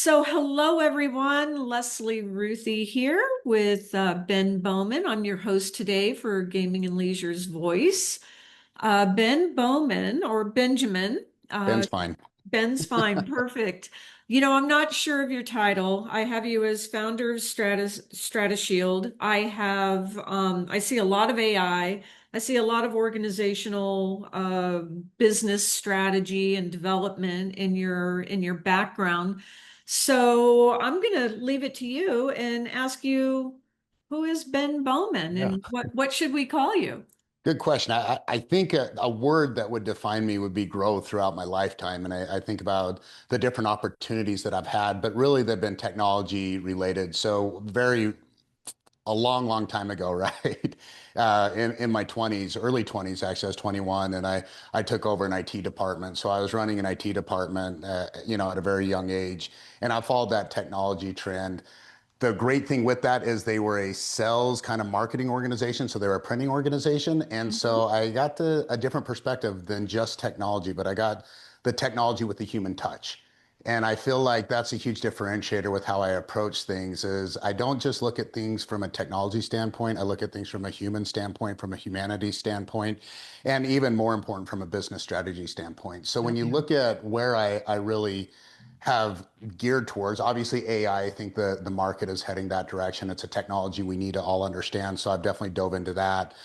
Hello everyone. Leslie Ruthie here with Ben Bowman. I'm your host today for Gaming and Leisure's Voice. Ben Bowman or Benjamin. Ben's Uh, fine. Ben's fine. Perfect. You know, I'm not sure of your title. I have you as founder of Stratishield. I see a lot of AI. I see a lot of organizational business strategy and development in your background. So I'm going to leave it to you and ask you, who is Ben Bowman Yeah. and what should we call you? Good question. I think a word that would define me would be growth throughout my lifetime. And I think about the different opportunities that I've had, but really they've been technology related. So a long time ago, right? In my 20s, early 20s, actually, I was 21 and I took over an IT department. So I was running an IT department, at a very young age. And I followed that technology trend. The great thing with that is they were a sales kind of marketing organization. So they were a printing organization. And Mhm. so I got a different perspective than just technology, but I got the technology with the human touch. And I feel like that's a huge differentiator with how I approach things is I don't just look at things from a technology standpoint. I look at things from a human standpoint, from a humanity standpoint, and even more important from a business strategy standpoint. So Oh, when you yeah. look at where I really have geared towards. Obviously, AI, I think the market is heading that direction. It's a technology we need to all understand. So I've definitely dove into that.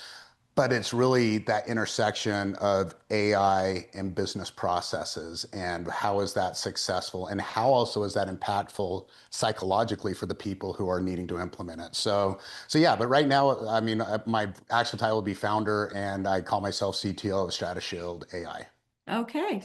But it's really that intersection of AI and business processes and how is that successful and how also is that impactful psychologically for the people who are needing to implement it. So yeah, but right now, I mean, my actual title would be founder and I call myself CTO of Stratishield AI. Okay,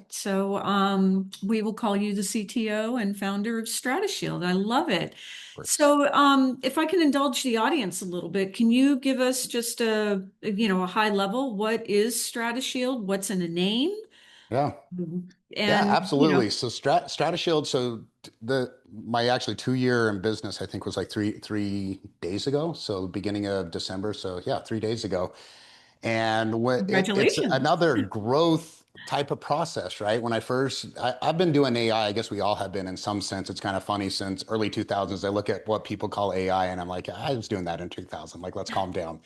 we will call you the CTO and founder of Stratishield. I love it. Works. If I can indulge the audience a little bit, can you give us just a high level? What is Stratishield? What's in a name? Yeah. Yeah, And, absolutely. So Stratashield, so the my actually 2 year in business, I think was like three days ago. So beginning of December. So yeah, 3 days ago. And it's congratulations. another growth type of process, right? When I've been doing AI, I guess we all have been in some sense. It's kind of funny since early 2000s. I look at what people call AI and I'm like, I was doing that in 2000. Like, let's calm down.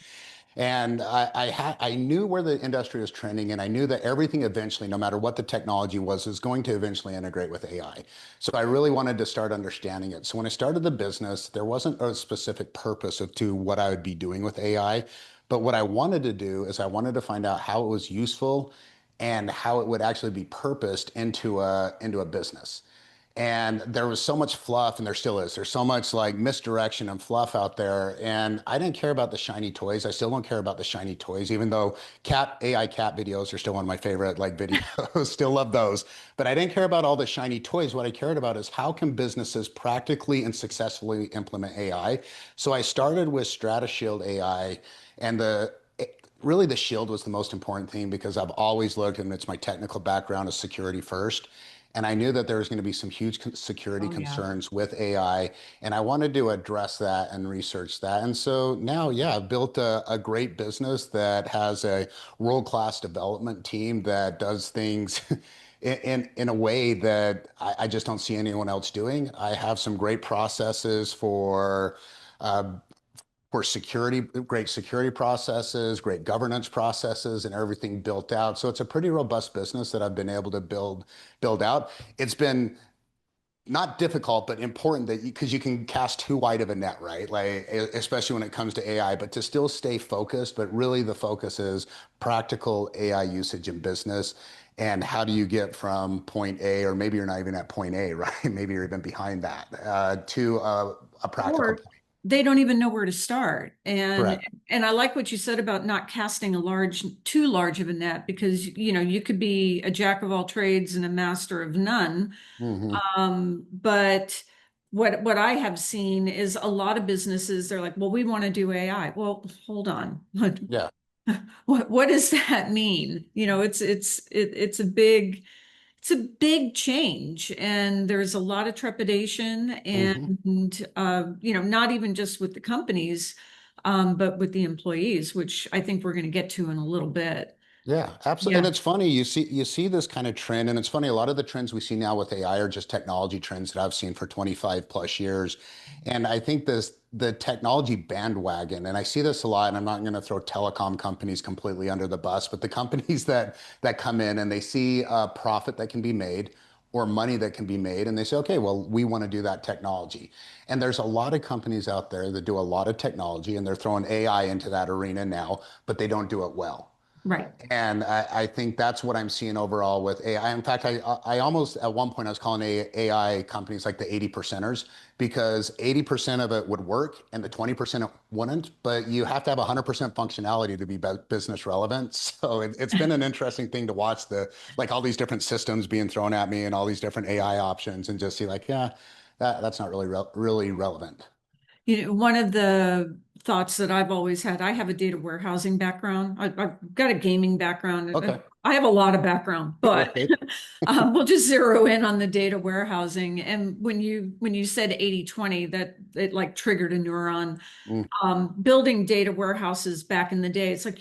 And I knew where the industry was trending, and I knew that everything eventually, no matter what the technology was, is going to eventually integrate with AI. So I really wanted to start understanding it. So when I started the business, there wasn't a specific purpose to what I would be doing with AI. But what I wanted to do is I wanted to find out how it was useful and how it would actually be purposed into a business. And there was so much fluff, and there still is. There's so much like misdirection and fluff out there. And I didn't care about the shiny toys. I still don't care about the shiny toys, even though AI cat videos are still one of my favorite like videos. Still love those. But I didn't care about all the shiny toys. What I cared about is how can businesses practically and successfully implement AI. So I started with Stratashield AI, and really the shield was the most important thing because I've always looked, and it's my technical background, is security first. And I knew that there was going to be some huge security Oh, yeah. concerns with AI, and I wanted to address that and research that. And so now, yeah, I've built a great business that has a world-class development team that does things in a way that I just don't see anyone else doing. I have some great processes uh, for security, great security processes, great governance processes, and everything built out. So it's a pretty robust business that I've been able to build out. It's been not difficult, but important that because you can cast too wide of a net, right? Like especially when it comes to AI, but to still stay focused. But really, the focus is practical AI usage in business. And how do you get from point A, or maybe you're not even at point A, right? Maybe you're even behind that to a practical Or point. they don't even know where to start. Correct. And I like what you said about not casting too large of a net because you could be a jack of all trades and a master of none. Hmm. But what I have seen is a lot of businesses, they're like, well, we want to do AI. Well, hold on. Yeah. What does that mean? It's a big change, and there's a lot of trepidation, Hmm. and not even just with the companies, but with the employees, which I think we're going to get to in a little bit. Yeah, absolutely. And Yeah, it's funny, you see this kind of trend, and it's funny, a lot of the trends we see now with AI are just technology trends that I've seen for 25 plus years. And I think this the technology bandwagon, and I see this a lot, and I'm not going to throw telecom companies completely under the bus, but the companies that come in and they see a profit that can be made or money that can be made, and they say, okay, well, we want to do that technology. And there's a lot of companies out there that do a lot of technology, and they're throwing AI into that arena now, but they don't do it well. right. And I think that's what I'm seeing overall with AI. In fact, I almost at one point I was calling AI companies like the 80 percenters because 80% of it would work and the 20% it wouldn't. But you have to have 100% functionality to be business relevant. So it's been an interesting thing to watch the like all these different systems being thrown at me and all these different AI options and just see like, yeah, that's not really relevant. One of the thoughts that I've always had, I have a data warehousing background. I've got a gaming background. Okay. I have a lot of background, but Right. we'll just zero in on the data warehousing. And when you said 80/20, that it like triggered a neuron. Mm, Building data warehouses back in the day, it's like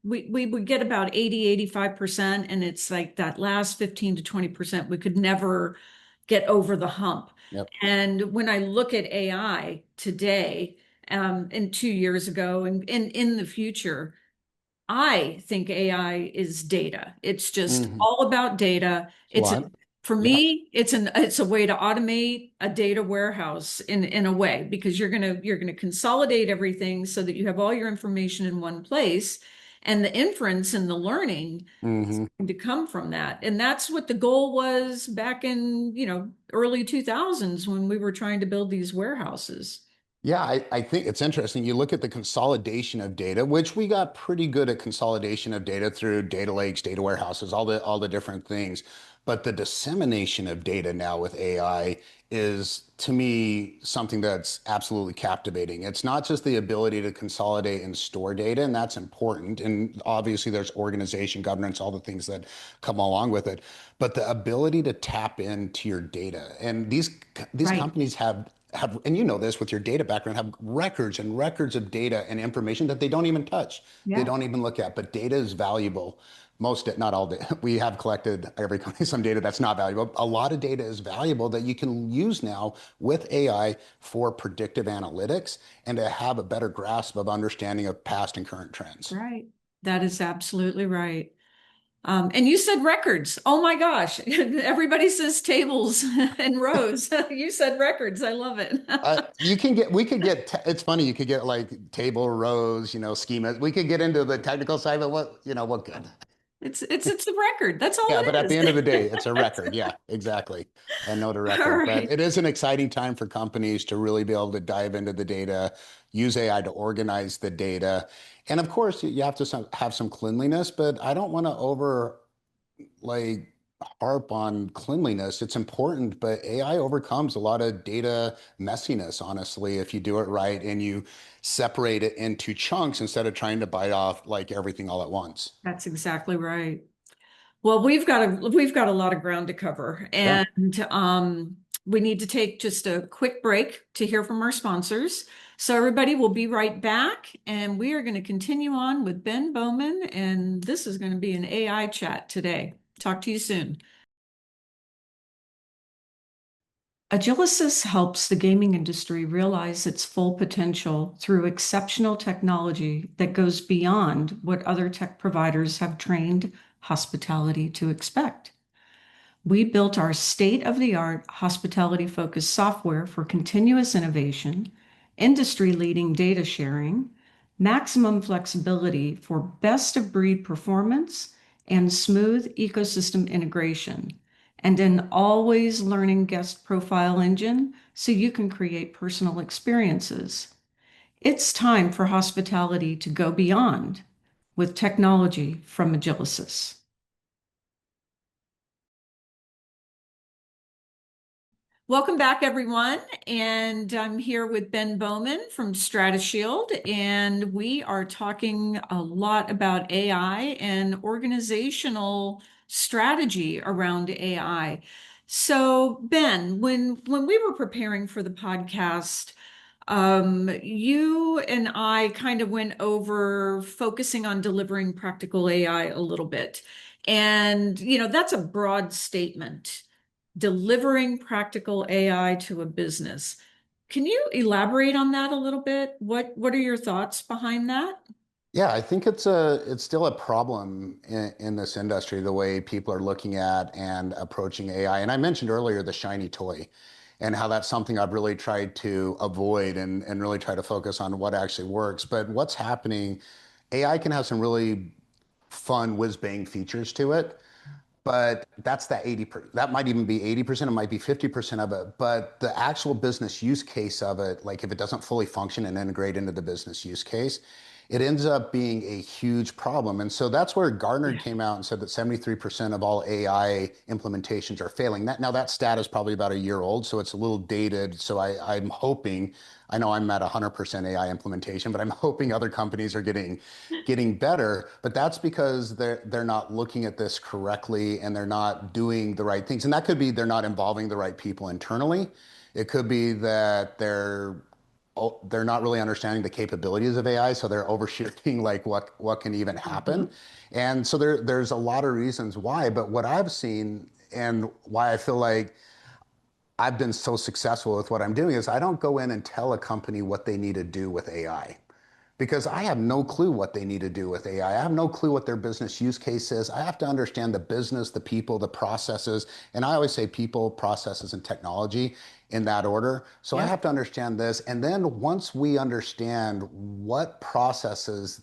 we would get about 80, 85%, and it's like that last 15 to 20% we could never get over the hump. yep. And when I look at AI today, and 2 years ago, and in the future, I think AI is data. It's just Hmm. all about data. It's Well, for yeah. me, it's a way to automate a data warehouse in a way because you're gonna consolidate everything so that you have all your information in one place, and the inference and the learning Hmm. to come from that. And that's what the goal was back in, early 2000s when we were trying to build these warehouses. Yeah, I think it's interesting. You look at the consolidation of data, which we got pretty good at consolidation of data through data lakes, data warehouses, all the different things. But the dissemination of data now with AI is, to me, something that's absolutely captivating. It's not just the ability to consolidate and store data, and that's important. And obviously, there's organization, governance, all the things that come along with it. But the ability to tap into your data, and these Right. companies have, and you know this with your data background, have records and records of data and information that they don't even touch. They Yeah. don't even look at, but data is valuable. Most, not all data. We have collected every company some data that's not valuable. A lot of data is valuable that you can use now with AI for predictive analytics and to have a better grasp of understanding of past and current trends. Right. That is absolutely right. And you said records. Oh my gosh. Everybody says tables and rows. You said records. I love it. We could get, it's funny, you could get like table rows, schemas. We could get into the technical side, but what good? It's the record. That's all Yeah, but it at the is. end of the day, it's a record. Yeah, exactly. A note a All record. But right. it is an exciting time for companies to really be able to dive into the data, use AI to organize the data. And of course, you have to have some cleanliness, but I don't want to like harp on cleanliness. It's important, but AI overcomes a lot of data messiness, honestly, if you do it right and you separate it into chunks instead of trying to bite off like everything all at once. That's exactly right. Well, we've got a lot of ground to cover, Yeah. and we need to take just a quick break to hear from our sponsors. So everybody, will be right back, and we are going to continue on with Ben Bowman, and this is going to be an AI chat today. Talk to you soon. Agilysys helps the gaming industry realize its full potential through exceptional technology that goes beyond what other tech providers have trained hospitality to expect. We built our state-of-the-art hospitality-focused software for continuous innovation, industry-leading data sharing, maximum flexibility for best-of-breed performance, and smooth ecosystem integration, and an always learning guest profile engine so you can create personal experiences. It's time for hospitality to go beyond with technology from Agilysys. Welcome back, everyone. And I'm here with Ben Bowman from Stratishield, and we are talking a lot about AI and organizational strategy around AI. So, Ben, when we were preparing for the podcast, You and I kind of went over focusing on delivering practical AI a little bit. And, that's a broad statement, delivering practical AI to a business. Can you elaborate on that a little bit? What are your thoughts behind that? Yeah, I think it's still a problem in this industry, the way people are looking at and approaching AI. And I mentioned earlier the shiny toy and how that's something I've really tried to avoid and really try to focus on what actually works. But what's happening, AI can have some really fun whiz-bang features to it. But that's that 80%. That might even be 80%, it might be 50% of it. But the actual business use case of it, like if it doesn't fully function and integrate into the business use case, it ends up being a huge problem. And so that's where Gartner Yeah. came out and said that 73% of all AI implementations are failing. That stat is probably about a year old, so it's a little dated. So I'm hoping, I know I'm at 100% AI implementation, but I'm hoping other companies are getting better, but that's because they're not looking at this correctly and they're not doing the right things. And that could be they're not involving the right people internally. It could be that they're not really understanding the capabilities of AI, so they're overshooting like what can even happen. Mhm. And so there's a lot of reasons why, but what I've seen and why I feel like I've been so successful with what I'm doing is I don't go in and tell a company what they need to do with AI because I have no clue what they need to do with AI. I have no clue what their business use case is. I have to understand the business, the people, the processes. And I always say people, processes, and technology in that order. So I Yep. have to understand this. And then once we understand what processes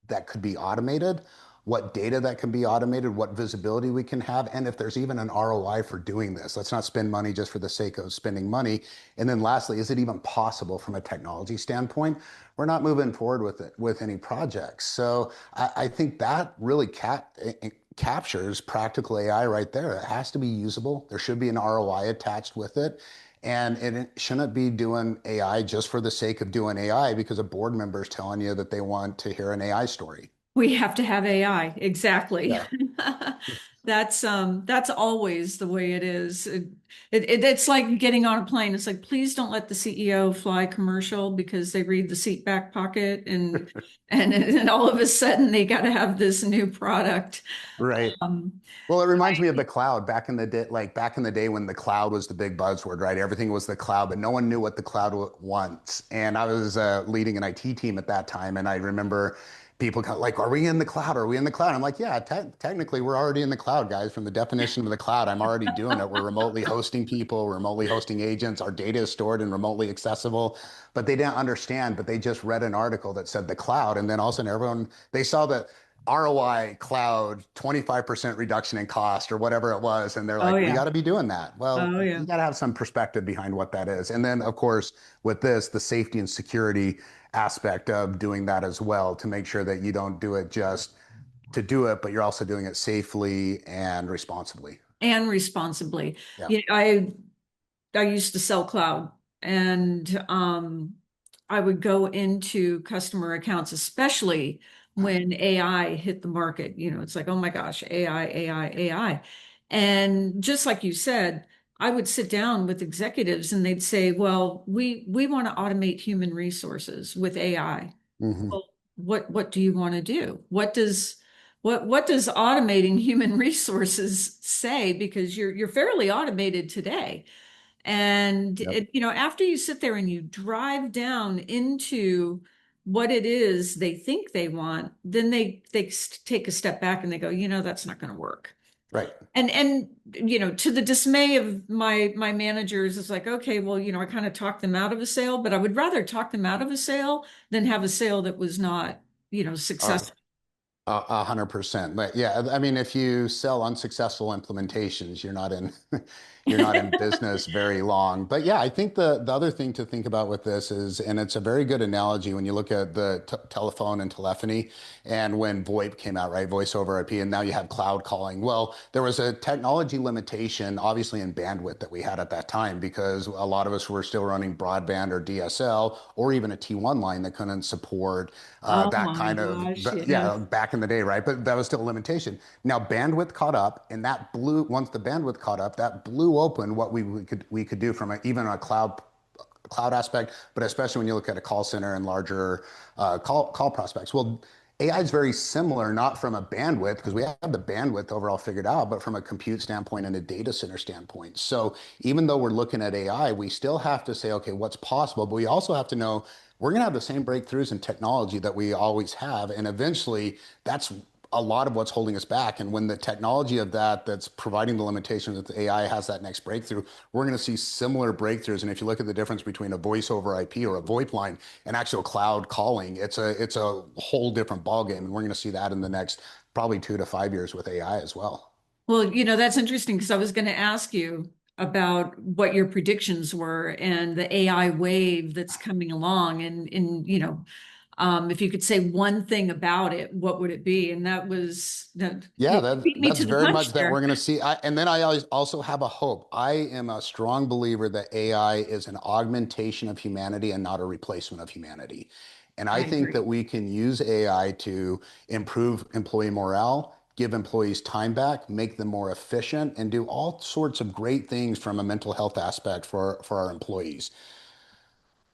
that could be automated, what data that can be automated, what visibility we can have, and if there's even an ROI for doing this. Let's not spend money just for the sake of spending money. And then lastly, is it even possible from a technology standpoint? We're not moving forward with it with any projects. So I think that really captures practical AI right there. It has to be usable. There should be an ROI attached with it. And it shouldn't be doing AI just for the sake of doing AI because a board member is telling you that they want to hear an AI story. We have to have AI. Exactly. Yeah. That's always the way it is. It's like getting on a plane. It's like, please don't let the CEO fly commercial because they read the seat back pocket and all of a sudden they got to have this new product. Right. Um, Well, it reminds me of the cloud back in the day, like back in the day when the cloud was the big buzzword, right? Everything was the cloud, but no one knew what the cloud wants. And I was leading an IT team at that time, and I remember people like, "Are we in the cloud? Are we in the cloud?" I'm like, "Yeah, technically, we're already in the cloud, guys. From the definition of the cloud, I'm already doing it. We're remotely hosting people, we're remotely hosting agents. Our data is stored and remotely accessible." But they didn't understand, but they just read an article that said the cloud, and then all of a sudden, everyone they saw that ROI cloud 25% reduction in cost or whatever it was. And they're oh like, we got yeah. to be doing that. Well, Oh you yeah. got to have some perspective behind what that is. And then, of course, with this, the safety and security aspect of doing that as well to make sure that you don't do it just to do it, but you're also doing it safely and responsibly. And responsibly. Yeah. You know, I used to sell cloud and I would go into customer accounts, especially when AI hit the market. It's like, oh my gosh, AI, AI, AI. And just like you said, I would sit down with executives and they'd say, well, we want to automate human resources with AI. Hmm. Well, what do you want to do? What does automating human resources say? Because you're fairly automated today. And Yep. after you sit there and you drive down into what it is they think they want, then they take a step back and they go, that's not going to work. Right. And to the dismay of my managers, it's like, okay, well, I kind of talked them out of a sale, but I would rather talk them out of a sale than have a sale that was not, Uh, successful. 100%. But yeah, I mean, if you sell unsuccessful implementations, you're not in business very long. But yeah, I think the other thing to think about with this is, and it's a very good analogy when you look at the telephone and telephony, and when VoIP came out, right, voice over IP, and now you have cloud calling. Well, there was a technology limitation, obviously in bandwidth that we had at that time because a lot of us were still running broadband or DSL or even a T1 line that couldn't support Oh that my kind of, gosh, yeah, yes. back in the day, right? But that was still a limitation. Now bandwidth caught up, and that blew. Once the bandwidth caught up, that blew open what we could do from even a cloud cloud aspect, but especially when you look at a call center and larger call prospects. Well, AI is very similar, not from a bandwidth, because we have the bandwidth overall figured out, but from a compute standpoint and a data center standpoint. So even though we're looking at AI, we still have to say, okay, what's possible? But we also have to know we're going to have the same breakthroughs in technology that we always have. And eventually, that's a lot of what's holding us back. And when the technology of that's providing the limitations that the AI has that next breakthrough, we're going to see similar breakthroughs. And if you look at the difference between a voice over IP or a VoIP line and actual cloud calling, it's a whole different ballgame. And we're going to see that in the next probably 2 to 5 years with AI as well. Well, that's interesting because I was going to ask you about what your predictions were and the AI wave that's coming along. If you could say one thing about it, what would it be? And that was that Yeah, you that beat me that's to the very punch much that there. we're going to see. And then I always also have a hope. I am a strong believer that AI is an augmentation of humanity and not a replacement of humanity. And I I think that agree. we can use AI to improve employee morale, give employees time back, make them more efficient, and do all sorts of great things from a mental health aspect for our employees.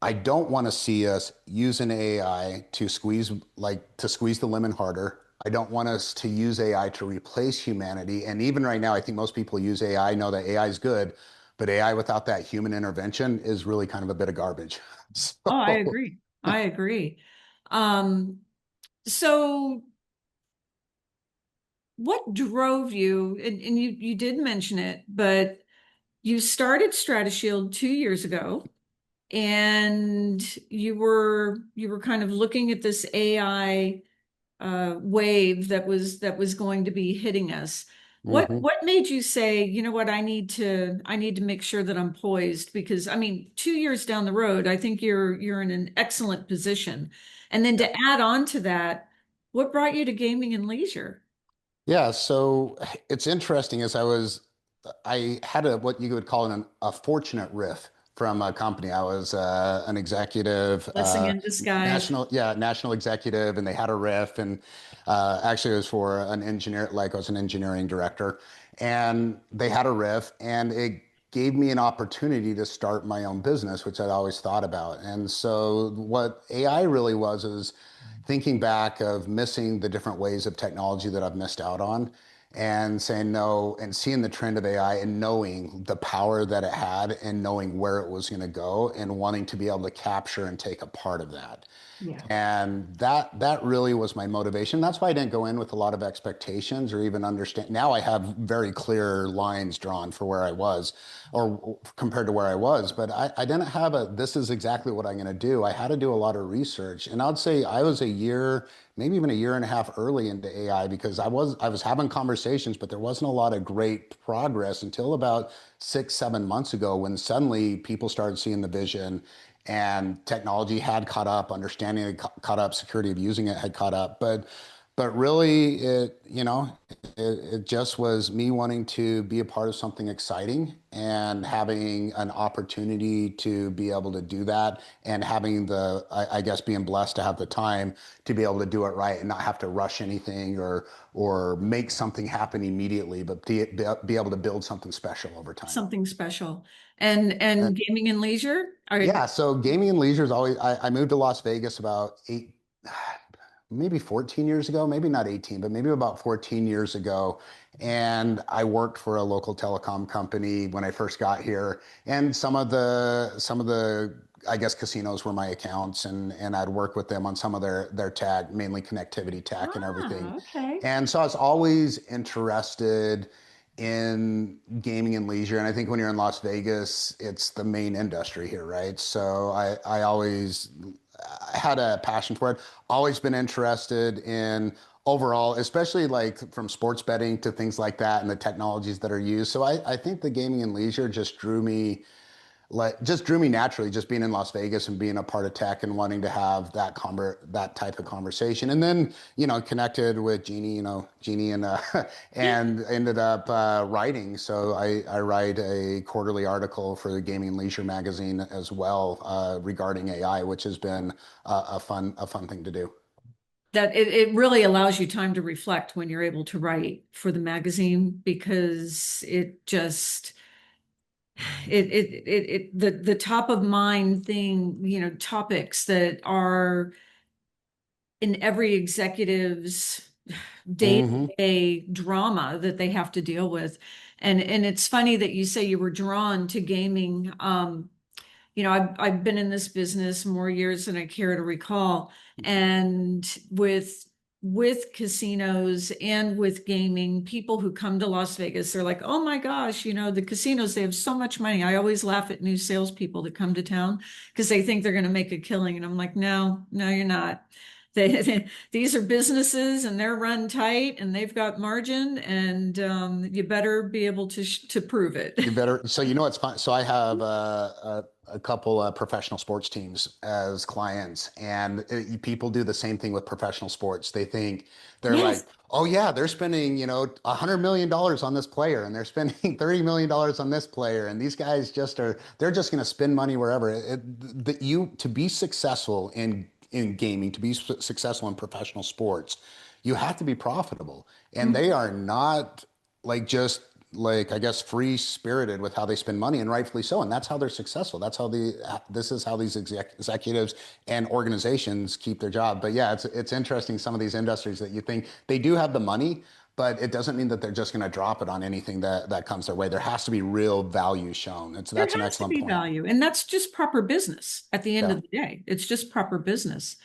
I don't want to see us use an AI to squeeze the lemon harder. I don't want us to use AI to replace humanity. And even right now, I think most people use AI, know that AI is good, but AI without that human intervention is really kind of a bit of garbage. Oh, I So, agree. I agree. Um, so what drove you, and you did mention it, but you started Stratishield 2 years ago, and you were kind of looking at this AI wave that was going to be hitting us. What mhm. what made you say, you know what, I need to make sure that I'm poised because I mean, 2 years down the road, I think you're in an excellent position. And then to add on to that, what brought you to gaming and leisure? Yeah, so it's interesting as I had what you would call a fortunate riff from a company. I was an executive, Blessing in disguise. national executive, and they had a riff, and actually it was for an engineer, like I was an engineering director, and they had a riff, and it gave me an opportunity to start my own business, which I'd always thought about. And so what AI really was is thinking back of missing the different ways of technology that I've missed out on and saying no and seeing the trend of AI and knowing the power that it had and knowing where it was going to go and wanting to be able to capture and take a part of that. Yeah. And that really was my motivation. That's why I didn't go in with a lot of expectations or even understand. Now I have very clear lines drawn for where I was or compared to where I was, but I didn't have this is exactly what I'm going to do. I had to do a lot of research. And I'd say I was a year, maybe even a year and a half early into AI because I was having conversations, but there wasn't a lot of great progress until about 6, 7 months ago when suddenly people started seeing the vision and technology had caught up, understanding had caught up, security of using it had caught up. But really, it just was me wanting to be a part of something exciting and having an opportunity to be able to do that and having I guess, being blessed to have the time to be able to do it right and not have to rush anything or make something happen immediately, but be able to build something special over time. Something special. And gaming and leisure? Yeah, so gaming and leisure is always. I moved to Las Vegas about maybe 14 years ago, maybe not 18, but maybe about 14 years ago. And I worked for a local telecom company when I first got here. And some of the I guess casinos were my accounts and I'd work with them on some of their tech, mainly connectivity tech and everything. Okay. And so I was always interested in gaming and leisure. And I think when you're in Las Vegas, it's the main industry here, right? So I always had a passion for it. Always been interested in overall, especially like from sports betting to things like that and the technologies that are used. So I think the gaming and leisure just drew me naturally, just being in Las Vegas and being a part of tech and wanting to have that type of conversation. And then, connected with Jeannie, Jeannie Yeah. and ended up writing. So I write a quarterly article for the Gaming and Leisure magazine as well regarding AI, which has been a fun thing to do. That it really allows you time to reflect when you're able to write for the magazine because it just the top of mind thing, topics that are in every executive's Hmm. day-to-day drama that they have to deal with. And it's funny that you say you were drawn to gaming. I've been in this business more years than I care to recall. And with casinos and with gaming, people who come to Las Vegas, they're like, oh my gosh, the casinos, they have so much money. I always laugh at new salespeople that come to town because they think they're going to make a killing. And I'm like, no, no, you're not. These are businesses and they're run tight and they've got margin and you better be able to prove it. You better. So you know what's fun. So I have a couple professional sports teams as clients, and people do the same thing with professional sports. They think they're Yes. like, oh yeah, they're spending $100 million on this player, and they're spending $30 million on this player, and these guys they're just going to spend money wherever. That you to be successful in gaming, to be successful in professional sports, you have to be profitable, and they are not like just like I guess free spirited with how they spend money, and rightfully so. And that's how they're successful. This is how these executives and organizations keep their job. But yeah, it's interesting some of these industries that you think they do have the money, but it doesn't mean that they're just going to drop it on anything that comes their way. There has to be real value shown. There That's an has to excellent be point. value, and that's just proper business at the end Yeah. of the day. It's just proper business.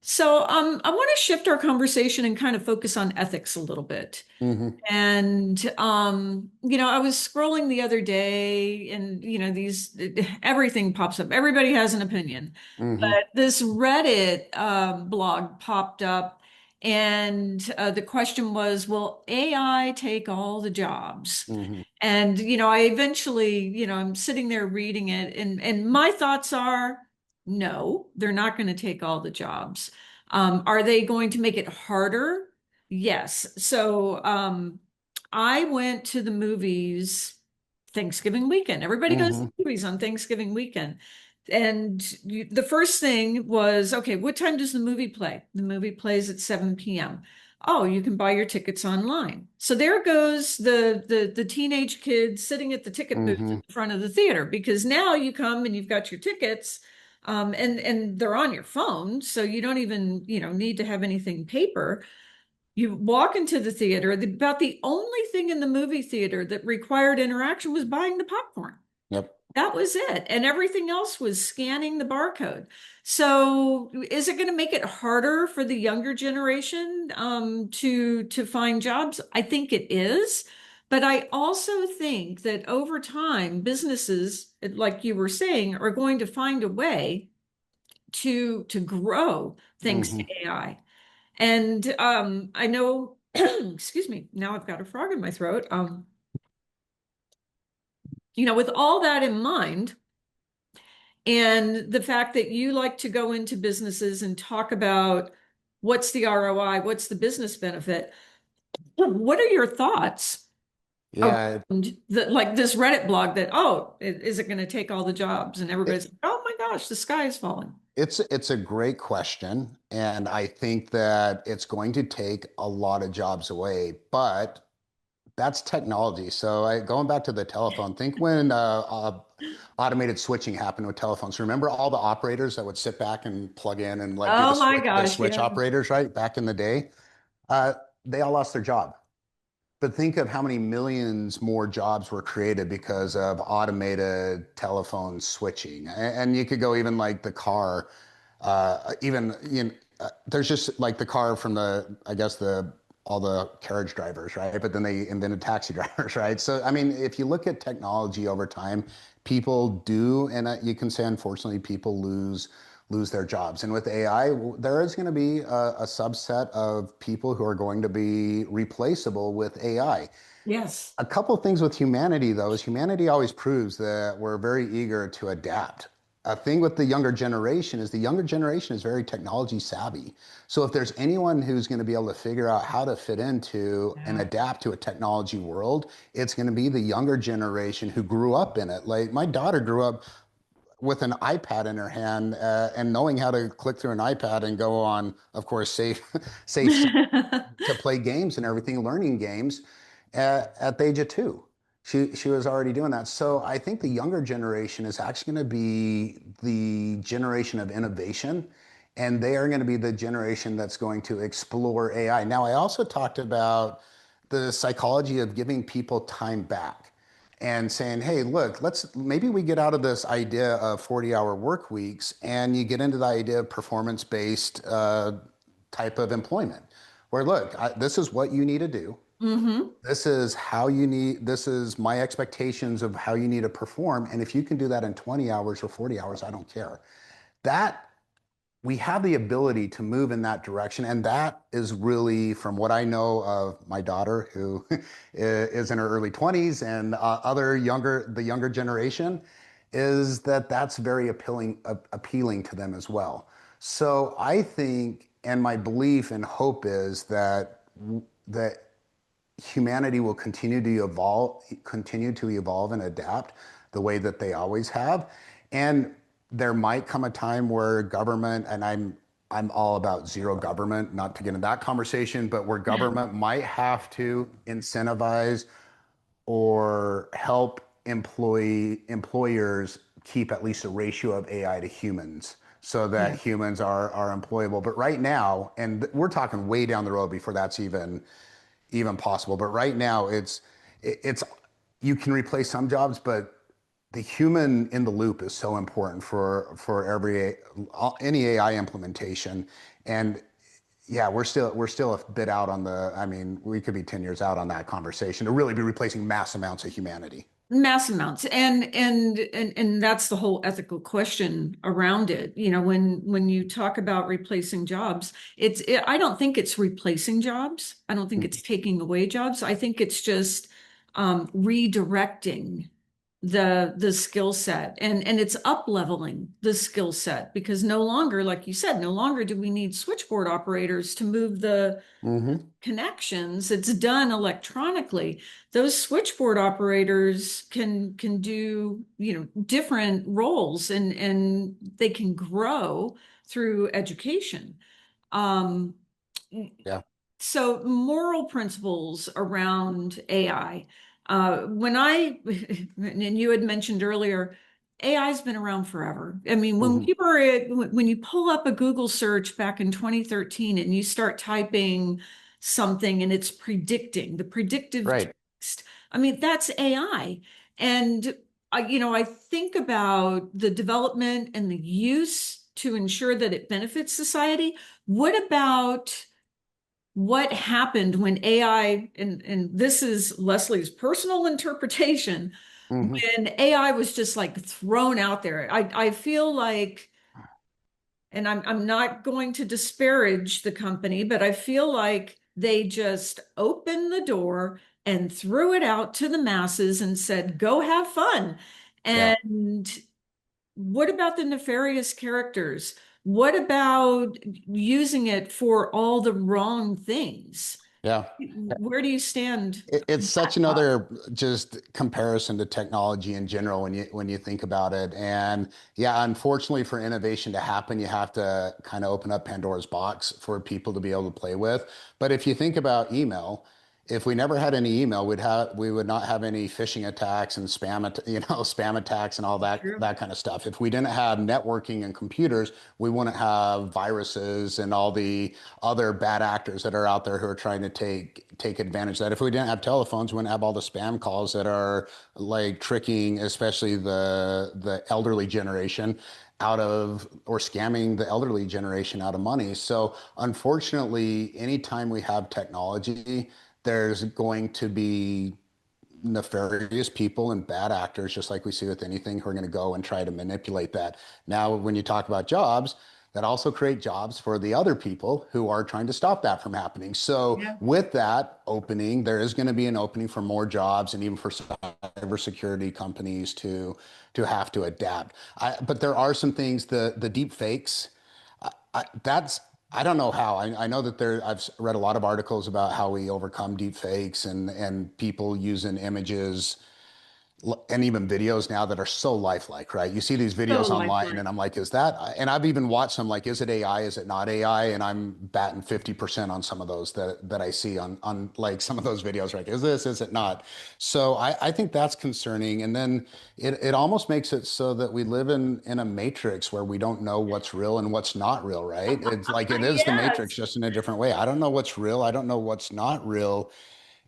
So, I want to shift our conversation and kind of focus on ethics a little bit. Hmm. And I was scrolling the other day and these everything pops up. Everybody has an opinion. Hmm. But this Reddit blog popped up and the question was, will AI take all the jobs? Hmm. And I eventually, I'm sitting there reading it and my thoughts are no, they're not going to take all the jobs. Are they going to make it harder? Yes. So I went to the movies Thanksgiving weekend. Everybody goes to Hmm. the movies on Thanksgiving weekend. And the first thing was, okay, what time does the movie play? The movie plays at 7 p.m. Oh, you can buy your tickets online. So there goes the teenage kids sitting at the ticket booth Hmm. in front of the theater because now you come and you've got your tickets, and they're on your phone, so you don't even need to have anything paper. You walk into the theater. About the only thing in the movie theater that required interaction was buying the popcorn. Yep. That was it. And everything else was scanning the barcode. So is it going to make it harder for the younger generation to find jobs? I think it is. But I also think that over time, businesses, like you were saying, are going to find a way to grow thanks to Hmm. AI. And I know, excuse me, now I've got a frog in my throat. With all that in mind, and the fact that you like to go into businesses and talk about what's the ROI, what's the business benefit, what are your thoughts Yeah. around like this Reddit blog that, oh, is it going to take all the jobs? And everybody's It, like, oh my gosh, the sky is falling. it's a great question, and I think that it's going to take a lot of jobs away, but that's technology. So going back to the telephone, think when automated switching happened with telephones. Remember all the operators that would sit back and plug in and like do Oh my the gosh, switch yeah. operators, right? Back in the day, uh, they all lost their job. But think of how many millions more jobs were created because of automated telephone switching. And you could go even like the car, even there's just like the car from I guess all the carriage drivers, right? But then they invented taxi drivers, right? So I mean, if you look at technology over time, people do, and you can say unfortunately, people lose their jobs. And with AI, there is going to be a subset of people who are going to be replaceable with AI. Yes. A couple things with humanity, though, is humanity always proves that we're very eager to adapt. A thing with the younger generation is the younger generation is very technology savvy. So if there's anyone who's going to be able to figure out how to fit into and Yeah. adapt to a technology world, it's going to be the younger generation who grew up in it. Like my daughter grew up with an iPad in her hand and knowing how to click through an iPad and go on, of course, safe to play games and everything, learning games at the age of 2. she was already doing that. So I think the younger generation is actually going to be the generation of innovation, and they are going to be the generation that's going to explore AI. Now, I also talked about the psychology of giving people time back and saying, hey, look, let's maybe we get out of this idea of 40-hour work weeks and you get into the idea of performance-based type of employment, where look, this is what you need to do. Mm-hmm. This is how you need, this is my expectations of how you need to perform. And if you can do that in 20 hours or 40 hours, I don't care. That we have the ability to move in that direction. And that is really from what I know of my daughter, who is in her early 20s, and the younger generation, is that that's very appealing to them as well. So I think, and my belief and hope is that humanity will continue to evolve and adapt the way that they always have. And there might come a time where government, and I'm all about zero government, not to get into that conversation, but where government might have to incentivize or help employers keep at least a ratio of AI to humans so that Yeah. humans are employable. But right now, and we're talking way down the road before that's even possible. But right now, it's you can replace some jobs, but the human in the loop is so important for any AI implementation. And yeah, we're still a bit out on the. I mean, we could be 10 years out on that conversation to really be replacing mass amounts of humanity. Mass amounts, and that's the whole ethical question around it. When you talk about replacing jobs, I don't think it's replacing jobs. I don't think it's taking away jobs. I think it's just redirecting the skill set, and it's up leveling the skill set, because no longer, like you said, no longer do we need switchboard operators to move the Mm-hmm. connections. It's done electronically. Those switchboard operators can do, different roles, and they can grow through education. Um, Yeah. so moral principles around AI. When and you had mentioned earlier, AI has been around forever. I mean, Mm-hmm. when you pull up a Google search back in 2013 and you start typing something and it's predicting the predictive Right. text, I mean, that's AI. And I think about the development and the use to ensure that it benefits society. What about what happened when AI, and this is Leslie's personal interpretation, Mm-hmm. when AI was just like thrown out there? I feel like, and I'm not going to disparage the company, but I feel like they just opened the door and threw it out to the masses and said, go have fun. Yeah. And what about the nefarious characters? What about using it for all the wrong things? Yeah. Where do you stand It's on such that topic? another just comparison to technology in general when you think about it. And yeah, unfortunately for innovation to happen, you have to kind of open up Pandora's box for people to be able to play with. But if you think about email, if we never had any email, we would not have any phishing attacks and spam attacks and all True. that kind of stuff. If we didn't have networking and computers, we wouldn't have viruses and all the other bad actors that are out there who are trying to take advantage of that. If we didn't have telephones, we wouldn't have all the spam calls that are like tricking, especially the elderly generation out of, or scamming the elderly generation out of money. So unfortunately, anytime we have technology, there's going to be nefarious people and bad actors, just like we see with anything, who are going to go and try to manipulate that. Now, when you talk about jobs, that also create jobs for the other people who are trying to stop that from happening. So Yeah. with that opening, there is going to be an opening for more jobs and even for cybersecurity companies to have to adapt. But there are some things, the deep fakes, that's I don't know how. I know that I've read a lot of articles about how we overcome deep fakes and people using images and even videos now that are so lifelike, right? You see these So videos online and lifelike. I'm like, is that, and I've even watched some like, is it AI? Is it not AI? And I'm batting 50% on some of those that I see on like some of those videos, right? Is it not? So I think that's concerning. And then it almost makes it so that we live in a matrix where we don't know what's real and what's not real, right? It's like, it is the matrix Yes. just in a different way. I don't know what's real. I don't know what's not real,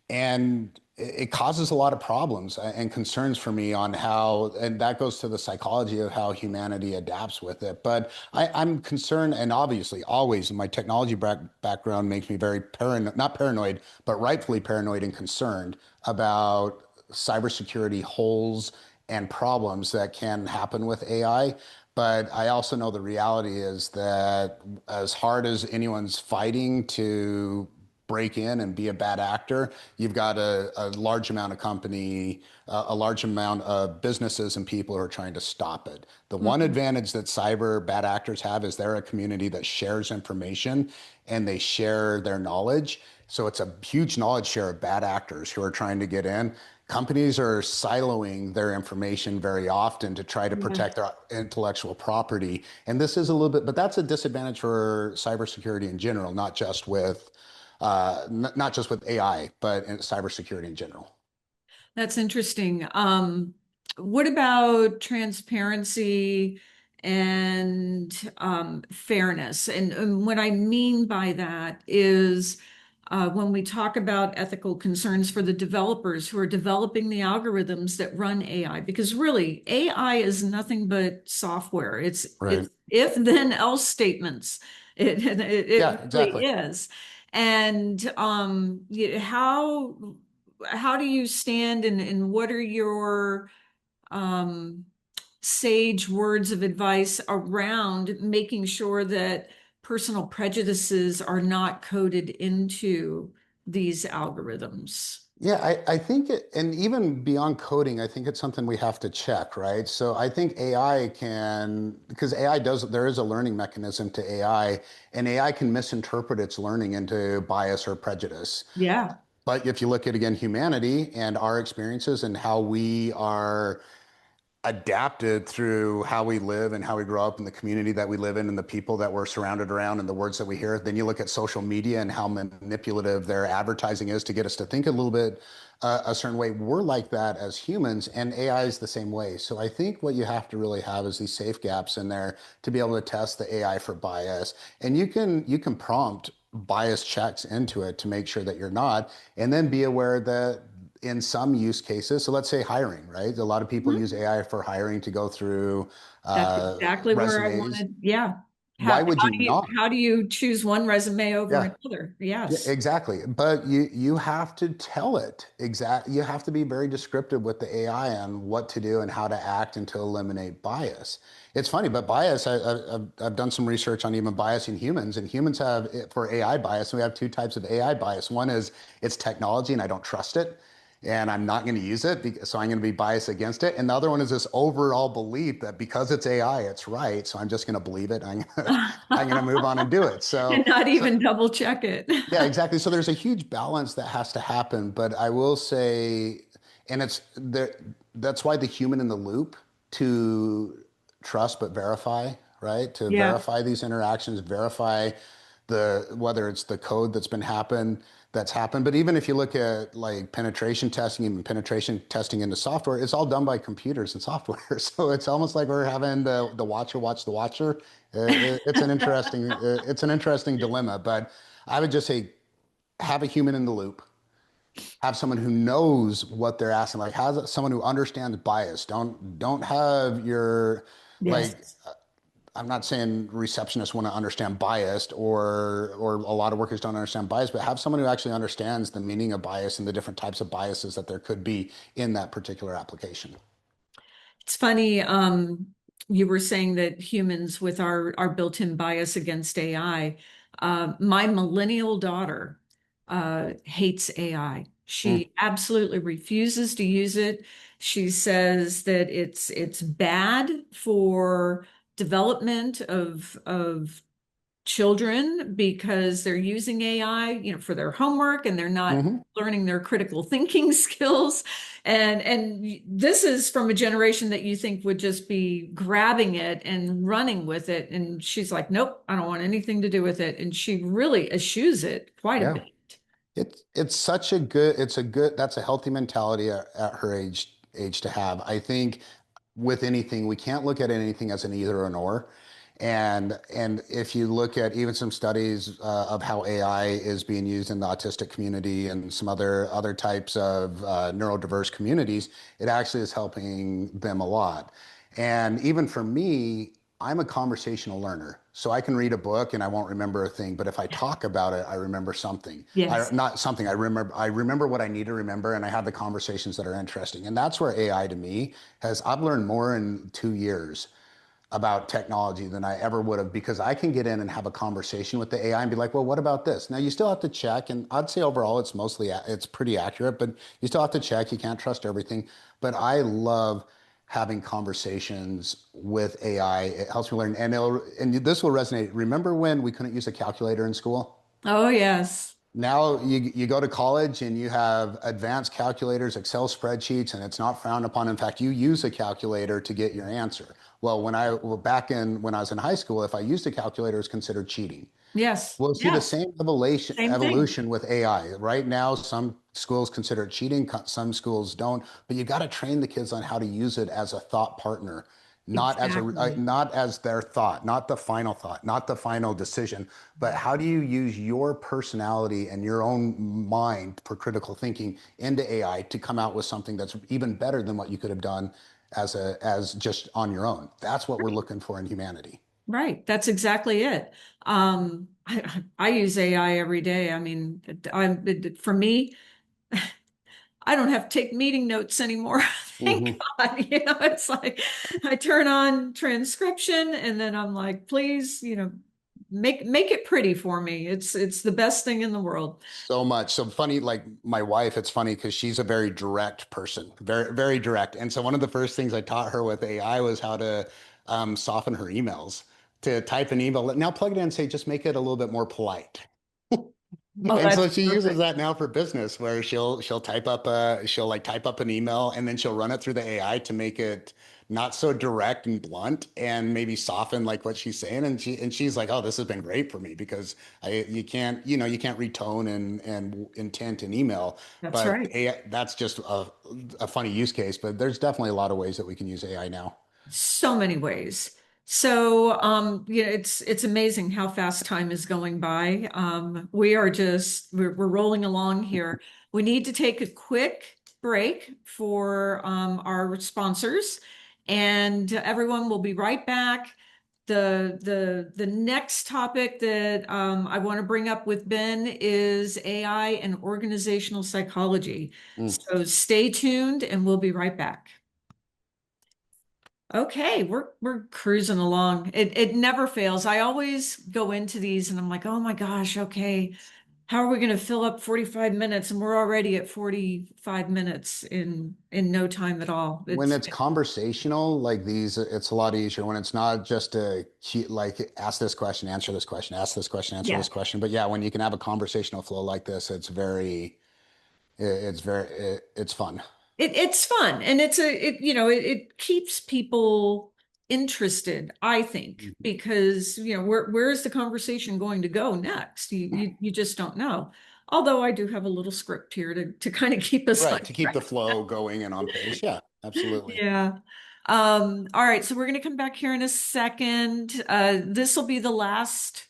and it causes a lot of problems and concerns for me on how, and that goes to the psychology of how humanity adapts with it. But I'm concerned, and obviously always my technology background makes me very paranoid, not paranoid, but rightfully paranoid and concerned about cybersecurity holes and problems that can happen with AI. But I also know the reality is that as hard as anyone's fighting to break in and be a bad actor, you've got a large amount of company, a large amount of businesses and people who are trying to stop it. The one Mhm. advantage that cyber bad actors have is they're a community that shares information and they share their knowledge. So it's a huge knowledge share of bad actors who are trying to get in. Companies are siloing their information very often to try to Yeah. protect their intellectual property. And this is a little bit, but that's a disadvantage for cybersecurity in general, not just with AI, but in cybersecurity in general. That's interesting. What about transparency and fairness? And what I mean by that is when we talk about ethical concerns for the developers who are developing the algorithms that run AI, because really AI is nothing but software. It's Right. if then else statements. It Yeah, really exactly. is. And how do you stand and what are your um, sage words of advice around making sure that personal prejudices are not coded into these algorithms? Yeah, I think it, and even beyond coding, I think it's something we have to check, right? So I think AI can, because AI does, there is a learning mechanism to AI, and AI can misinterpret its learning into bias or prejudice. Yeah. But if you look at, again, humanity and our experiences and how we are adapted through how we live and how we grow up in the community that we live in and the people that we're surrounded around and the words that we hear. Then you look at social media and how manipulative their advertising is to get us to think a little bit a certain way. We're like that as humans, and AI is the same way. So I think what you have to really have is these safe gaps in there to be able to test the AI for bias. And you can prompt bias checks into it to make sure that you're not, and then be aware that in some use cases, so let's say hiring, right? A lot of people use Mhm. AI for hiring to go through That's exactly where I resumes. wanted. Yeah. Why would you Do you not? how do you choose one resume over Yeah. another? Yeah, Yes. exactly. But you have to tell it exact. You have to be very descriptive with the AI on what to do and how to act and to eliminate bias. It's funny, but bias. I've done some research on even bias in humans, and humans have for AI bias. We have two types of AI bias. One is it's technology, and I don't trust it, and I'm not going to use it, so I'm going to be biased against it. And the other one is this overall belief that because it's AI, it's right, so I'm just going to believe it. I'm going to move on and do it. And So not so even double check it. yeah, exactly. So there's a huge balance that has to happen, but I will say, and it's there, that's why the human in the loop to trust but verify, right? To Yeah. verify these interactions, verify the whether it's the code that's happened. But even if you look at like penetration testing and penetration testing into software, it's all done by computers and software. So it's almost like we're having the watcher watch the watcher. It's an interesting dilemma, but I would just say have a human in the loop, have someone who knows what they're asking, like has someone who understands bias. Don't have your like Yes. I'm not saying receptionists want to understand bias or a lot of workers don't understand bias, but have someone who actually understands the meaning of bias and the different types of biases that there could be in that particular application. It's funny, you were saying that humans with our built-in bias against AI. My millennial daughter hates AI. Mm. She absolutely refuses to use it. She says that it's bad for development of children because they're using AI, for their homework and they're not Hmm. learning their critical thinking skills. And this is from a generation that you think would just be grabbing it and running with it. And she's like, nope, I don't want anything to do with it. And she really eschews it quite a Yeah. bit. It's such a good, it's a good, that's a healthy mentality at her age to have. I think with anything, we can't look at anything as an either or an or. And if you look at even some studies of how AI is being used in the autistic community and some other types of neurodiverse communities, it actually is helping them a lot. And even for me, I'm a conversational learner. So I can read a book and I won't remember a thing, but if I talk about it, I remember something. Yes. Not something, I remember what I need to remember and I have the conversations that are interesting. And that's where AI to me has I've learned more in 2 years about technology than I ever would have because I can get in and have a conversation with the AI and be like, well, what about this? Now you still have to check, and I'd say overall it's pretty accurate, but you still have to check. You can't trust everything. But I love having conversations with AI. It helps me learn, and this will resonate. Remember when we couldn't use a calculator in school? Oh, yes. Now you go to college and you have advanced calculators, Excel spreadsheets, and it's not frowned upon. In fact, you use a calculator to get your answer. When I was in high school, if I used a calculator, it was considered cheating. Yes. We'll see the Yes. same evolution Same thing. evolution with AI. Right now, some schools consider it cheating, some schools don't. But you got to train the kids on how to use it as a thought partner, Exactly. not as their thought, not the final thought, not the final decision, but how do you use your personality and your own mind for critical thinking into AI to come out with something that's even better than what you could have done as just on your own. That's what we're looking for in humanity. Right. That's exactly it. I use AI every day. I mean, for me, I don't have to take meeting notes anymore. Thank Hmm. God. It's like I turn on transcription and then I'm like, please, make it pretty for me. It's the best thing in the world. So much. So funny, like my wife, it's funny because she's a very direct person, very, very direct. And so one of the first things I taught her with AI was how to soften her emails, to type an email. Now plug it in and say, just make it a little bit more polite. Oh, And that's so she uses perfect. that now for business where she'll like type up an email and then she'll run it through the AI to make it not so direct and blunt and maybe soften like what she's saying. And she's like, oh, this has been great for me because you can't retone and intent in email. That's But right. AI, that's just a funny use case, but there's definitely a lot of ways that we can use AI now. So many ways. So, it's amazing how fast time is going by. We're rolling along here. We need to take a quick break for our sponsors, and everyone will be right back. The next topic that I want to bring up with Ben is AI and organizational psychology. Mm. So stay tuned, and we'll be right back. Okay, we're cruising along. It never fails. I always go into these and I'm like, oh my gosh, okay, how are we going to fill up 45 minutes? And we're already at 45 minutes in no time at all. When it's conversational like these, it's a lot easier when it's not just like ask this question, answer this question, ask this question, answer Yeah. this question. But yeah, when you can have a conversational flow like this, it's fun. It's fun and it keeps people interested, I think, Mhm. because where's the conversation going to go next? You just don't know. Although I do have a little script here to kind of keep us on Right, to keep the track. flow going and on pace. Yeah, absolutely. Yeah. All right, so we're going to come back here in a second. This will be the last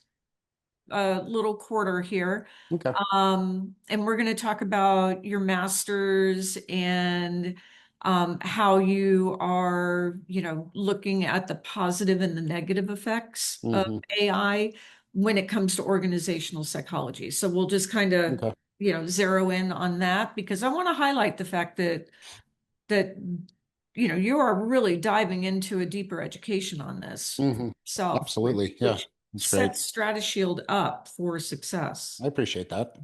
little quarter here. Okay. And we're going to talk about your master's and how you are, looking at the positive and the negative effects of Hmm. AI when it comes to organizational psychology. So we'll just kind of, Okay. zero in on that because I want to highlight the fact that you are really diving into a deeper education on this for Hmm. yourself, Absolutely. Yeah, which that's great. sets Stratishield up for success. I appreciate that.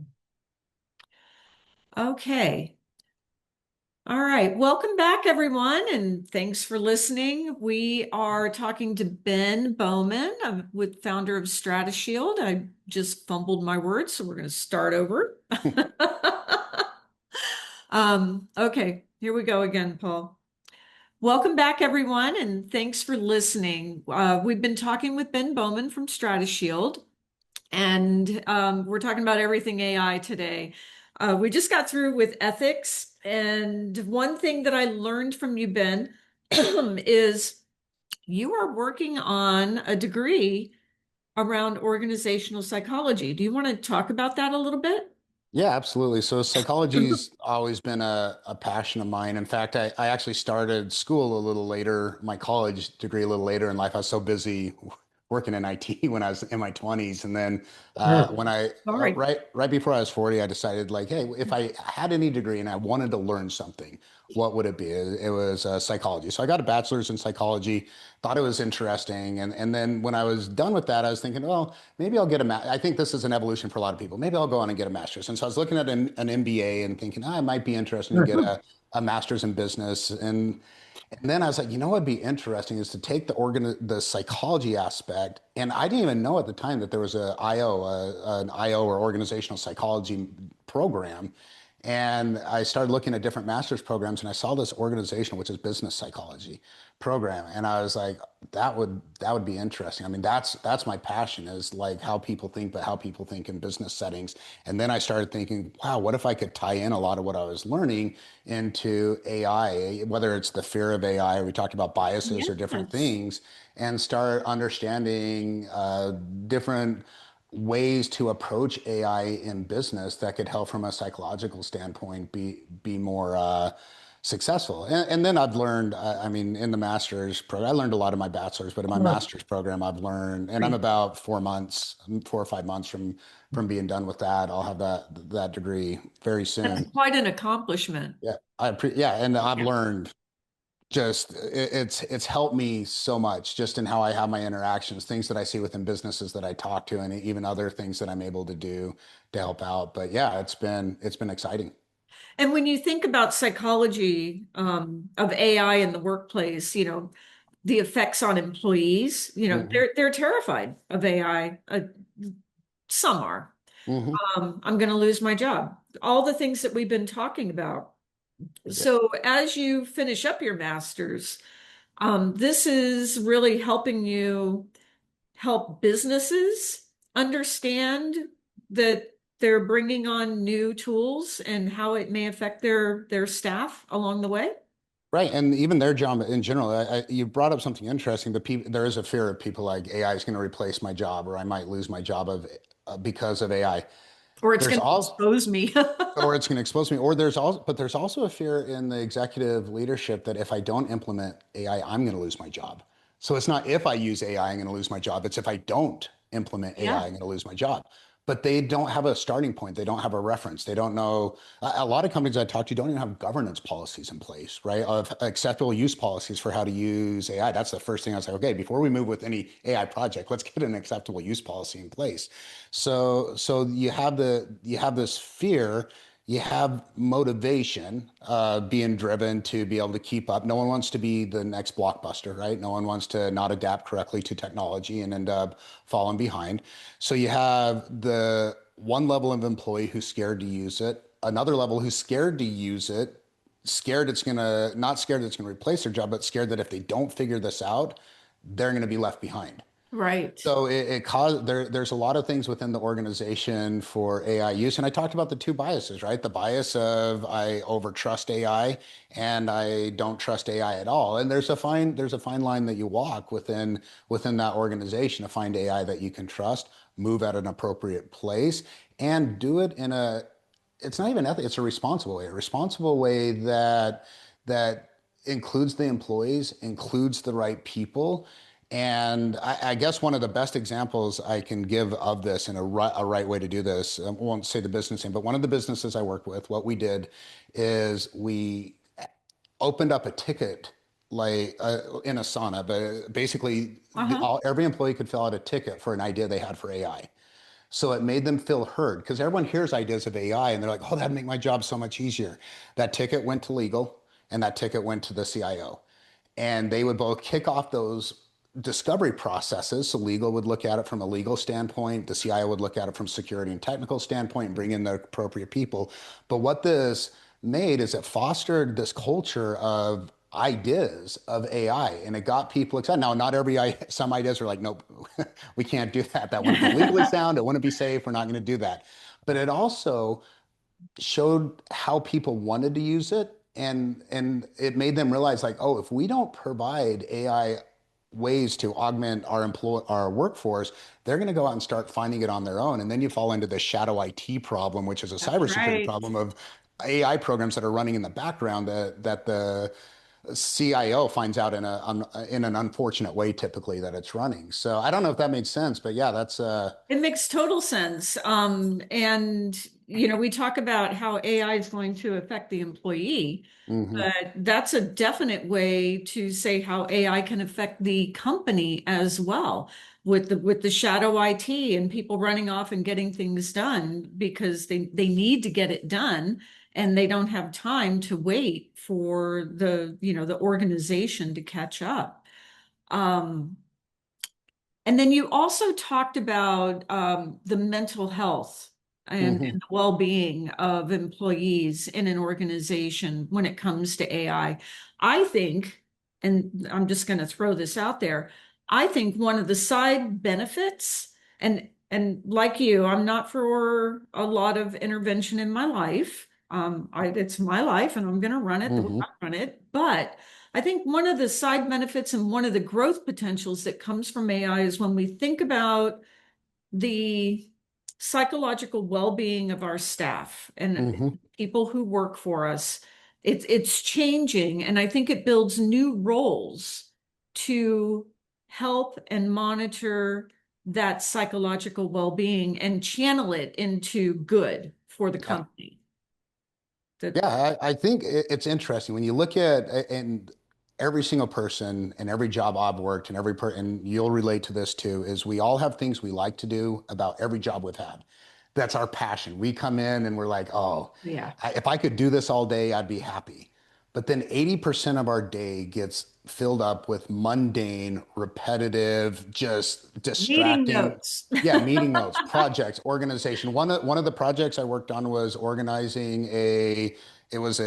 Okay. All right, welcome back, everyone, and thanks for listening. We are talking to Ben Bohman, with founder of Stratishield. I just fumbled my words, so we're going to start over. Okay, here we go again, Paul. Welcome back, everyone, and thanks for listening. We've been talking with Ben Bowman from Stratishield, and we're talking about everything AI today. We just got through with ethics, and one thing that I learned from you, Ben, is you are working on a degree around organizational psychology. Do you want to talk about that a little bit? Yeah, absolutely. So psychology's always been a passion of mine. In fact, I actually started school a little later, my college degree a little later in life. I was so busy working in IT when I was in my 20s. And then when I Sorry. right before I was 40, I decided like, hey, if I had any degree and I wanted to learn something, what would it be? It was psychology. So I got a bachelor's in psychology, thought it was interesting. And then when I was done with that, I was thinking, well, maybe I'll get I think this is an evolution for a lot of people. Maybe I'll go on and get a master's. And so I was looking at an MBA and thinking, I might be interested to get a master's in business. And then I was like, you know what would be interesting is to take the psychology aspect. And I didn't even know at the time that there was an IO or organizational psychology program. And I started looking at different master's programs and I saw this organization, which is business psychology program. And I was like, that would be interesting. I mean, that's my passion is like how people think, but how people think in business settings. And then I started thinking, wow, what if I could tie in a lot of what I was learning into AI, whether it's the fear of AI, or we talked about biases or different Yes. things, and start understanding different ways to approach AI in business that could help from a psychological standpoint be more successful. And then I've learned, I mean, in the master's program, I learned a lot in my bachelor's, but in my Oh, master's program, I've learned, and I'm great. about 4 months, 4 or 5 months from being done with that. I'll have that degree very That's soon. quite an accomplishment. Yeah, and I've Yeah. learned it's helped me so much just in how I have my interactions, things that I see within businesses that I talk to, and even other things that I'm able to do to help out. But yeah, it's been exciting. And when you think about psychology of AI in the workplace, the effects on employees, Hmm. they're terrified of AI. Some are. Hmm. I'm going to lose my job. All the things that we've been talking about. Yeah. So as you finish up your master's, this is really helping you help businesses understand that they're bringing on new tools and how it may affect their staff along the way. Right, and even their job in general. You brought up something interesting. There is a fear of people like AI is going to replace my job, or I might lose my job because of AI. Or it's There's going to all expose me. or it's going to expose me. Or there's also a fear in the executive leadership that if I don't implement AI, I'm going to lose my job. So it's not if I use AI, I'm going to lose my job. It's if I don't implement AI, Yeah. I'm going to lose my job. But they don't have a starting point. They don't have a reference. They don't know. A lot of companies I talk to don't even have governance policies in place, right? Of acceptable use policies for how to use AI. That's the first thing I was like, okay, before we move with any AI project, let's get an acceptable use policy in place. So you have this fear, you have motivation being driven to be able to keep up. No one wants to be the next blockbuster, right? No one wants to not adapt correctly to technology and end up falling behind. So you have the one level of employee who's scared to use it, another level who's scared to use it, scared it's gonna, not scared that it's gonna replace their job, but scared that if they don't figure this out, they're gonna be left behind. Right. So it caused there's a lot of things within the organization for AI use. And I talked about the two biases, right? The bias of I overtrust AI and I don't trust AI at all. And there's a fine line that you walk within that organization to find AI that you can trust, move at an appropriate place, and do it in a it's not even ethical, it's a responsible way that includes the employees, includes the right people. And I guess one of the best examples I can give of this and a right way to do this, I won't say the business name, but one of the businesses I work with, what we did is we opened up a ticket like in Asana, but basically Uh-huh. every employee could fill out a ticket for an idea they had for AI. So it made them feel heard because everyone hears ideas of AI and they're like, oh, that'd make my job so much easier. That ticket went to legal and that ticket went to the CIO. And they would both kick off those discovery processes. So legal would look at it from a legal standpoint. The CIO would look at it from security and technical standpoint and bring in the appropriate people. But what this made is it fostered this culture of ideas of AI and it got people excited. Now, not every, some ideas are like, nope, we can't do that. That wouldn't be legally sound. It wouldn't be safe. We're not going to do that. But it also showed how people wanted to use it and it made them realize like, oh, if we don't provide AI ways to augment our workforce, they're going to go out and start finding it on their own. And then you fall into the shadow IT problem, which is a That's cybersecurity right. problem of AI programs that are running in the background that the CIO finds out in an unfortunate way typically that it's running. So I don't know if that makes sense, but yeah, that's It makes total sense. And we talk about how AI is going to affect the employee, mhm, but that's a definite way to say how AI can affect the company as well, with the shadow IT and people running off and getting things done because they need to get it done and they don't have time to wait for the organization to catch up. Um, and then you also talked about the mental health and mhm, the well-being of employees in an organization when it comes to AI. I think, and I'm just going to throw this out there, I think one of the side benefits, and like you, I'm not for a lot of intervention in my life. It's my life, and I'm going to run it the way mhm. I run it. But I think one of the side benefits and one of the growth potentials that comes from AI is when we think about the psychological well-being of our staff and Mhm. people who work for us. It's changing, and I think it builds new roles to help and monitor that psychological well-being and channel it into good for the Yeah. company. That Yeah, I think it's interesting when you look at and every single person and every job I've worked and and you'll relate to this too, is we all have things we like to do about every job we've had. That's our passion. We come in and we're like, oh, yeah. if I could do this all day, I'd be happy. But then 80% of our day gets filled up with mundane, repetitive, just Meeting distracting. notes. Yeah, meeting notes, projects, organization. One of the projects I worked on was organizing it was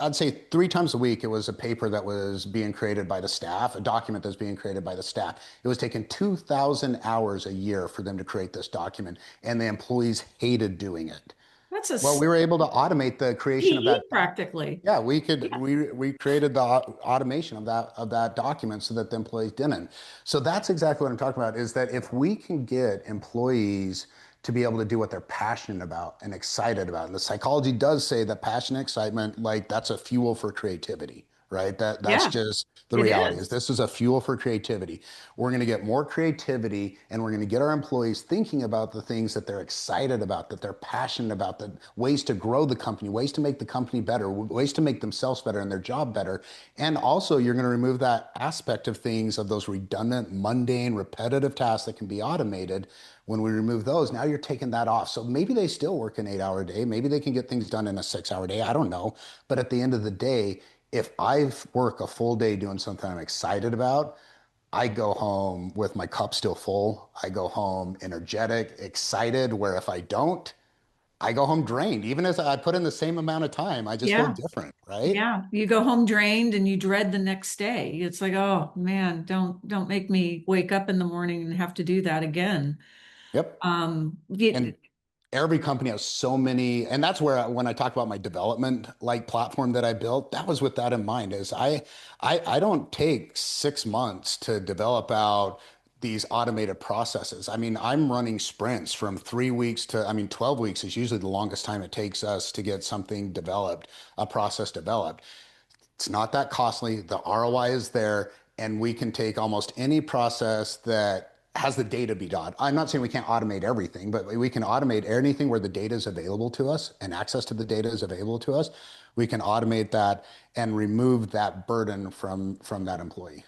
I'd say 3 times a week, it was a paper that was being created by the staff, a document that's being created by the staff. It was taking 2,000 hours a year for them to create this document, and the employees hated doing it. That's a Well, we were able to automate the creation of PE that practically. yeah, Yeah. we created the automation of that document so that the employees didn't. So that's exactly what I'm talking about is that if we can get employees to be able to do what they're passionate about and excited about, and the psychology does say that passion and excitement, like that's a fuel for creativity, right? That's Yeah, just the it reality is is. this is a fuel for creativity. We're going to get more creativity and we're going to get our employees thinking about the things that they're excited about, that they're passionate about, the ways to grow the company, ways to make the company better, ways to make themselves better and their job better. And also, you're going to remove that aspect of things of those redundant, mundane, repetitive tasks that can be automated. When we remove those, now you're taking that off. So maybe they still work an 8 hour day. Maybe they can get things done in a 6 hour day. I don't know. But at the end of the day, if I work a full day doing something I'm excited about, I go home with my cup still full. I go home energetic, excited, where if I don't, I go home drained. Even as I put in the same amount of time, I just feel Yeah. different, right? Yeah. You go home drained and you dread the next day. It's like, oh man, don't make me wake up in the morning and have to do that again. Yep. Yeah, And every company has so many, and that's where when I talk about my development like platform that I built, that was with that in mind. Is I don't take 6 months to develop out these automated processes. I mean, I'm running sprints from 3 weeks to, I mean, 12 weeks is usually the longest time it takes us to get something developed, a process developed. It's not that costly. The ROI is there, and we can take almost any process that has the data be done. I'm not saying we can't automate everything, but we can automate anything where the data is available to us and access to the data is available to us. We can automate that and remove that burden from that employee.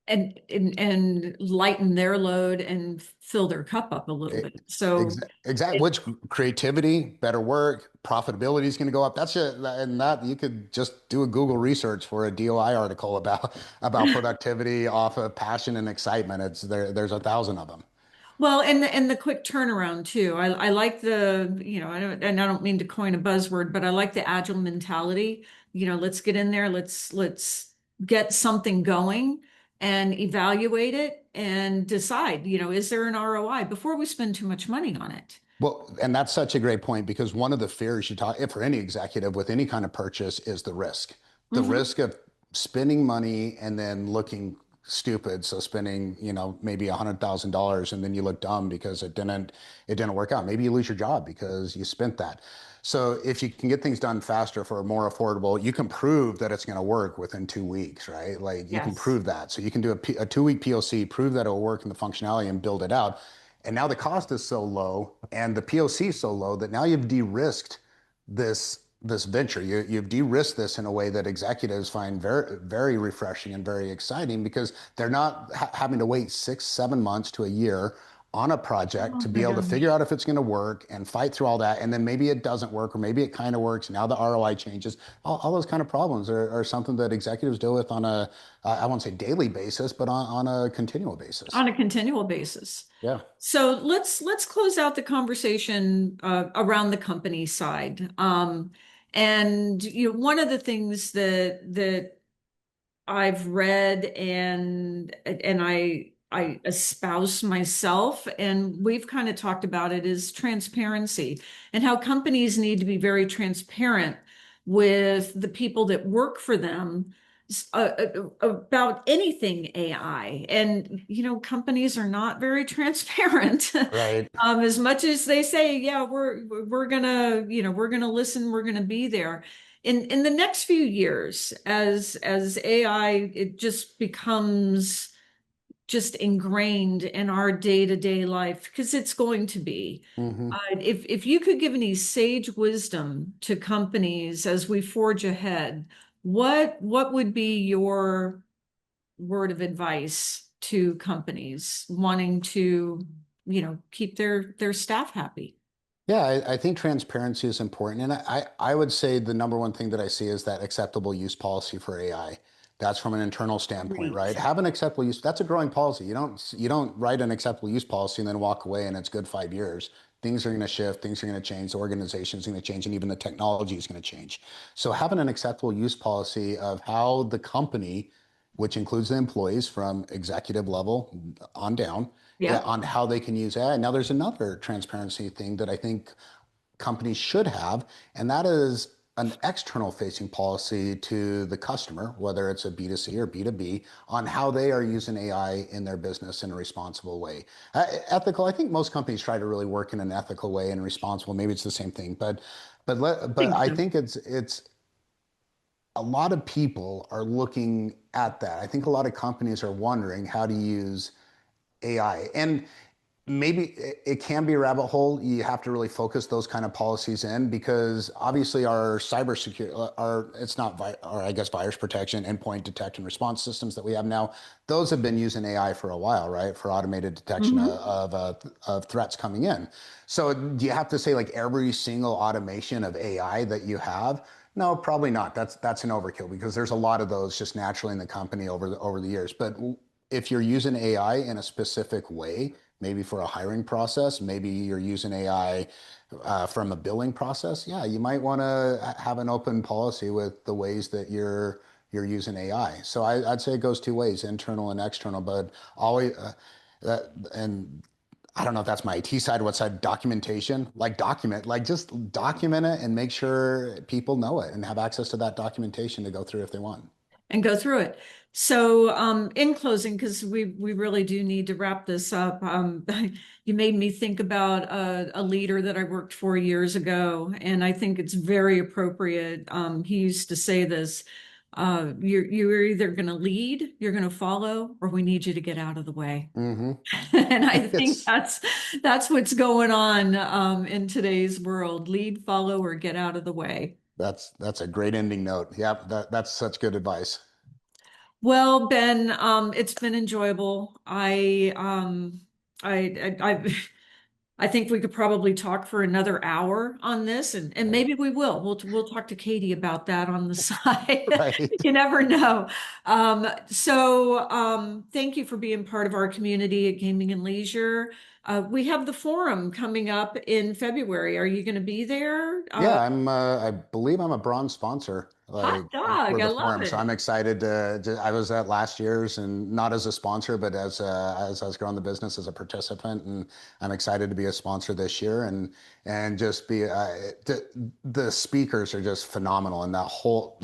and lighten their load and fill their cup up a little bit. So Exactly. it, Which creativity, better work, profitability is going to go up. That's it. And that you could just do a Google research for a DOI article about productivity off of passion and excitement. It's there. There's 1,000 of them. well, and the quick turnaround too. I like the, and I don't mean to coin a buzzword, but I like the agile mentality. Let's get in there, let's get something going and evaluate it and decide, is there an ROI before we spend too much money on it? Well, and that's such a great point because one of the fears you talk, if for any executive with any kind of purchase, is the Hmm. risk of spending money and then looking stupid. So spending, maybe $100,000 and then you look dumb because it didn't work out. Maybe you lose your job because you spent that. So if you can get things done faster for more affordable, you can prove that it's going to work within 2 weeks, right? Like you can Yes. prove that. So you can do a 2 week POC, prove that it'll work in the functionality and build it out. And now the cost is so low and the POC is so low that now you've de-risked this venture. You've de-risked this in a way that executives find very, very refreshing and very exciting because they're not having to wait 6, 7 months to a year on a project Oh to my be able to figure gosh. out if it's going to work and fight through all that. And then maybe it doesn't work, or maybe it kind of works. Now the ROI changes. All those kind of problems are something that executives deal with on a, I won't say daily basis, but on a continual basis. On a continual basis. Yeah. So let's close out the conversation around the company side. And one of the things that I've read and I espouse myself, and we've kind of talked about it, is transparency and how companies need to be very transparent with the people that work for them about anything AI. And companies are not very transparent. Right. As much as they say, yeah, we're gonna, we're gonna listen, we're gonna be there in the next few years, as AI, it just becomes just ingrained in our day-to-day life, because it's going to be. Hmm. If you could give any sage wisdom to companies as we forge ahead, what would be your word of advice to companies wanting to, keep their staff happy? Yeah, I think transparency is important. And I would say the number one thing that I see is that acceptable use policy for AI. That's from an internal standpoint, right? Great. Have an acceptable use. That's a growing policy. You don't write an acceptable use policy and then walk away and it's good 5 years. Things are going to shift, things are going to change, the organization is going to change, and even the technology is going to change. So having an acceptable use policy of how the company, which includes the employees from executive level on down, Yeah. on how they can use AI. Now, there's another transparency thing that I think companies should have, and that is an external facing policy to the customer, whether it's a B2C or B2B, on how they are using AI in their business in a responsible way. Ethical, I think most companies try to really work in an ethical way and responsible. Maybe it's the same thing, I but think I so. think it's a lot of people are looking at that. I think a lot of companies are wondering how to use AI. And maybe it can be a rabbit hole. You have to really focus those kind of policies in because obviously our cybersecurity, it's not, or I guess virus protection, endpoint detect and response systems that we have now, those have been using AI for a while, right? For automated detection Hmm. of threats coming in. So do you have to say like every single automation of AI that you have? No, probably not. That's an overkill because there's a lot of those just naturally in the company over the years. But if you're using AI in a specific way, maybe for a hiring process, maybe you're using AI from a billing process, yeah, you might want to have an open policy with the ways that you're using AI. So I'd say it goes two ways, internal and external, but always that and I don't know if that's my IT side, what side, documentation, like just document it and make sure people know it and have access to that documentation to go through if they want. And go through it. So, in closing, because we really do need to wrap this up, you made me think about a leader that I worked for years ago, and I think it's very appropriate. He used to say this: you're either going to lead, you're going to follow, or we need you to get out of the way." Hmm. And I think It's that's what's going on in today's world: lead, follow, or get out of the way. that's a great ending note. Yeah, that's such good advice. Well, Ben, it's been enjoyable. I I think we could probably talk for another hour on this, and Right. maybe we will. We'll talk to Katie about that on the side. Right. You never know. Thank you for being part of our community at Gaming and Leisure. We have the forum coming up in February. Are you going to be there? Yeah, I believe I'm a bronze sponsor, Hot like for dog. I the love forum. So I'm it. excited I was at last year's and not as a sponsor, but as I was growing the business as a participant, and I'm excited to be a sponsor this year and just be the speakers are just phenomenal, and that whole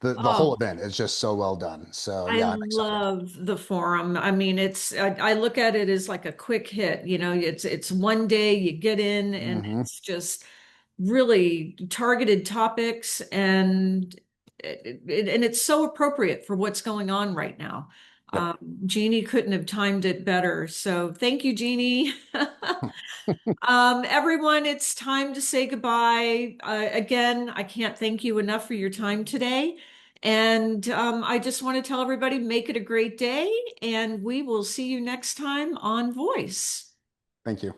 the whole Oh. event is just so well done. So I yeah, I'm excited. love the forum. I mean, I look at it as like a quick hit. It's one day you get in and Hmm. it's just really targeted topics and it's so appropriate for what's going on right now. Yep. Jeannie couldn't have timed it better. So thank you, Jeannie. Everyone, it's time to say goodbye. Again, I can't thank you enough for your time today. And I just want to tell everybody, make it a great day, and we will see you next time on Voice. Thank you.